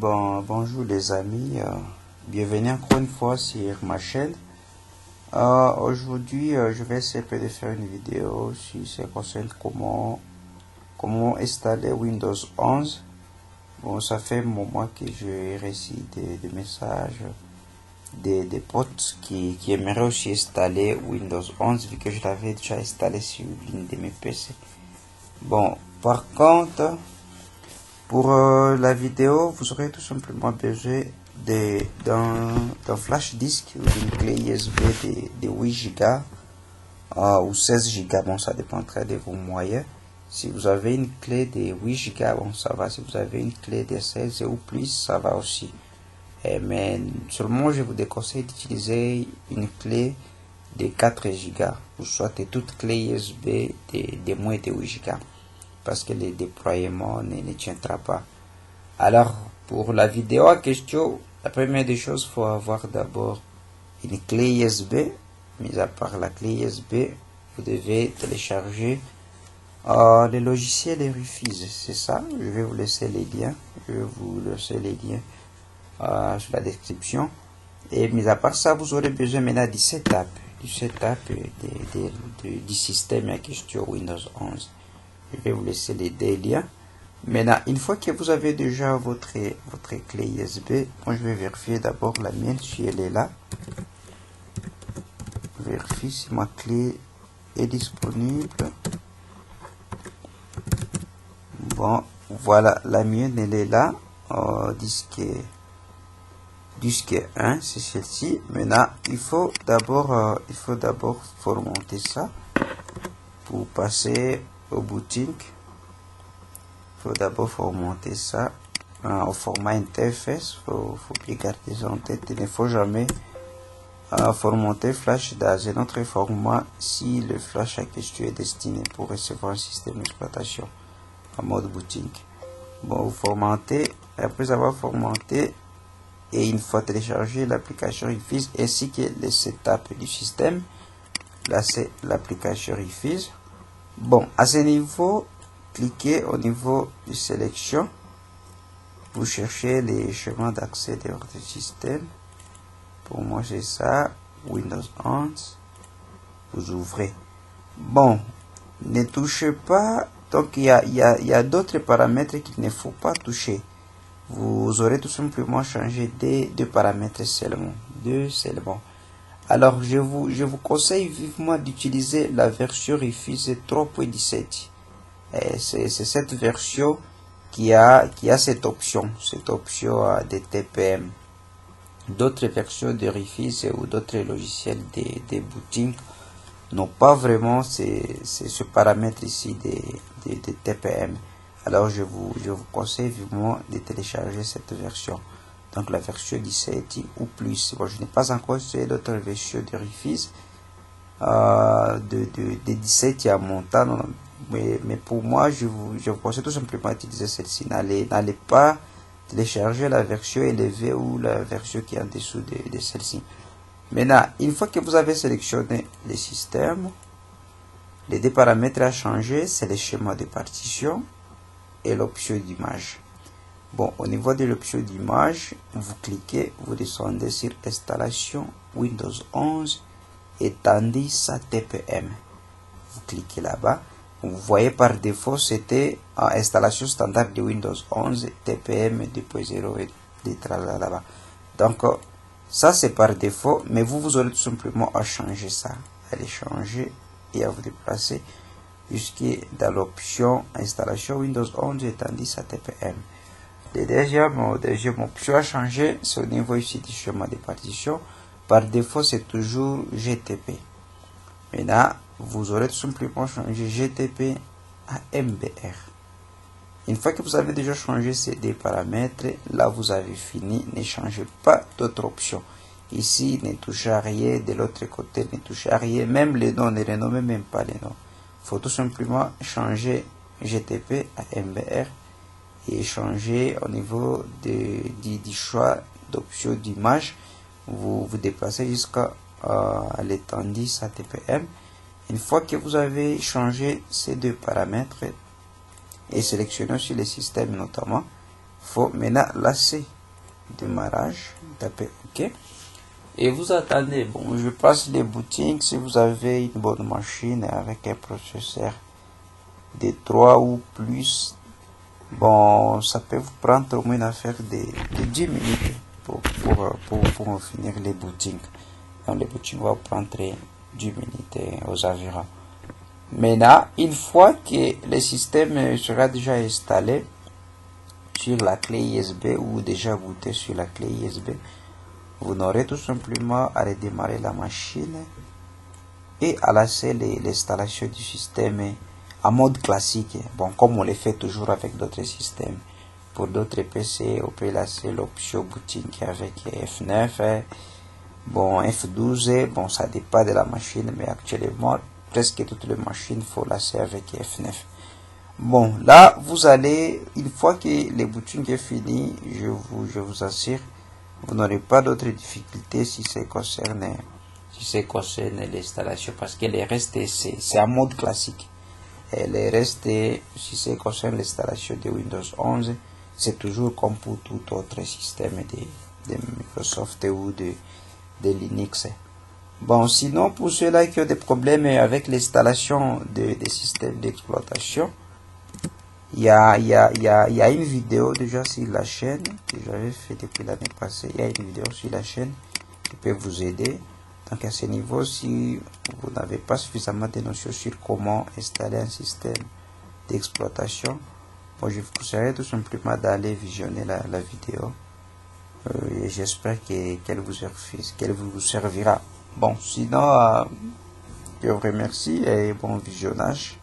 Bonjour les amis, bienvenue encore une fois sur ma chaîne. Aujourd'hui, je vais essayer de faire une vidéo sur ce qui concerne comment installer Windows 11. Bon, ça fait un moment que j'ai reçu des messages des potes qui aimeraient aussi installer Windows 11 vu que je l'avais déjà installé sur l'une de mes PC. Bon, par contre, pour la vidéo, vous aurez tout simplement besoin d'un flash disk ou d'une clé USB de 8 Go ou 16 Go. Bon, ça dépendra de vos moyens. Si vous avez une clé de 8 Go, bon, ça va. Si vous avez une clé de 16 ou plus, ça va aussi. Mais seulement, je vous déconseille d'utiliser une clé de 4 Go ou soit toute clé USB de moins de 8 Go. Parce que le déploiement ne tiendra pas. Alors, pour la vidéo en question, la première des choses, il faut avoir d'abord une clé USB. Mis à part la clé USB, vous devez télécharger le logiciel Ruffiz. C'est ça, je vais vous laisser les liens. Je vais vous laisser les liens sur la description. Et mis à part ça, vous aurez besoin maintenant du setup du système en question Windows 11. Je vais vous laisser les deux liens. Maintenant, une fois que vous avez déjà votre clé USB, moi je vais vérifier d'abord la mienne si elle est là. Vérifier si ma clé est disponible. Bon, voilà, la mienne elle est là. Disque 1, c'est celle-ci. Maintenant, il faut d'abord formater ça pour passer au booting. Il faut d'abord formater ça au format interface. Faut bien garder ça en tête. Il ne faut jamais formater flash dans un autre format si le flash à question est destiné pour recevoir un système d'exploitation en mode booting. Bon, vous formatez. Après avoir formaté et une fois téléchargé l'application Ruffiz ainsi que le setup du système, là c'est l'application Ruffiz. Bon, à ce niveau, cliquez au niveau de sélection. Vous cherchez les chemins d'accès de votre système. Pour moi, c'est ça. Windows 11. Vous ouvrez. Bon, ne touchez pas. Donc, il y a d'autres paramètres qu'il ne faut pas toucher. Vous aurez tout simplement changé deux paramètres seulement. Deux seulement. Alors, je vous conseille vivement d'utiliser la version Ruffiz 3.17. C'est cette version qui a cette option de TPM. D'autres versions de Ruffiz ou d'autres logiciels de booting n'ont pas vraiment ce paramètre ici de TPM. Alors je vous conseille vivement de télécharger cette version. Donc la version 17 ou plus. Bon, je n'ai pas encore essayé d'autres versions de Ruffiz de 17 à montant. Mais pour moi, je vous conseille tout simplement d'utiliser celle-ci. N'allez pas télécharger la version élevée ou la version qui est en dessous de celle-ci. Maintenant, une fois que vous avez sélectionné le système, les deux paramètres à changer, c'est le schéma de partition et l'option d'image. Bon, au niveau de l'option d'image, vous cliquez, vous descendez sur installation Windows 11 étendue sa TPM. Vous cliquez là-bas. Vous voyez par défaut, c'était en installation standard de Windows 11 TPM 2.0 et là-bas. Donc, ça c'est par défaut, mais vous aurez tout simplement à changer ça. Allez changer et à vous déplacer jusqu'à dans l'option installation Windows 11 étendue sa TPM. La deuxième option à changer, c'est au niveau ici du schéma de partition. Par défaut, c'est toujours GTP. Maintenant, vous aurez tout simplement changé GTP à MBR. Une fois que vous avez déjà changé ces deux paramètres, là vous avez fini. Ne changez pas d'autres options. Ici, ne touchez à rien. De l'autre côté, ne touchez à rien. Même les noms, ne renommez même pas les noms. Il faut tout simplement changer GTP à MBR et changer au niveau du choix d'option d'image. Vous déplacez jusqu'à l'étendue sa TPM. Une fois que vous avez changé ces deux paramètres et sélectionné sur le système notamment, faut maintenant lancer démarrage, tapez OK. Et vous attendez. Bon, je passe les bootings. Si vous avez une bonne machine avec un processeur de 3 ou plus, bon, ça peut vous prendre au moins une affaire de 10 minutes pour finir les bootings. Donc, les bootings vont prendre 10 minutes aux environs. Maintenant, une fois que le système sera déjà installé sur la clé USB ou déjà booté sur la clé USB, vous n'aurez tout simplement à redémarrer la machine et à lancer l'installation du système en mode classique. Bon, comme on le fait toujours avec d'autres systèmes. Pour d'autres PC, on peut lancer l'option booting avec F9, bon, F12, bon, ça dépend de la machine, mais actuellement, presque toutes les machines, faut lancer avec F9. Bon, là, vous allez, une fois que le booting est fini, je vous assure, vous n'aurez pas d'autres difficultés si ça concerne l'installation, parce que le reste c'est en mode classique. Et le reste, si ça concerne l'installation de Windows 11, c'est toujours comme pour tout autre système de Microsoft ou de Linux. Bon, sinon, pour ceux-là qui ont des problèmes avec l'installation des systèmes d'exploitation, il y a une vidéo déjà sur la chaîne que j'avais fait depuis l'année passée. Il y a une vidéo sur la chaîne qui peut vous aider. Donc à ce niveau, si vous n'avez pas suffisamment de notions sur comment installer un système d'exploitation, bon, je vous conseillerais tout simplement d'aller visionner la vidéo. Et j'espère qu'elle vous servira. Bon, sinon, je vous remercie et bon visionnage.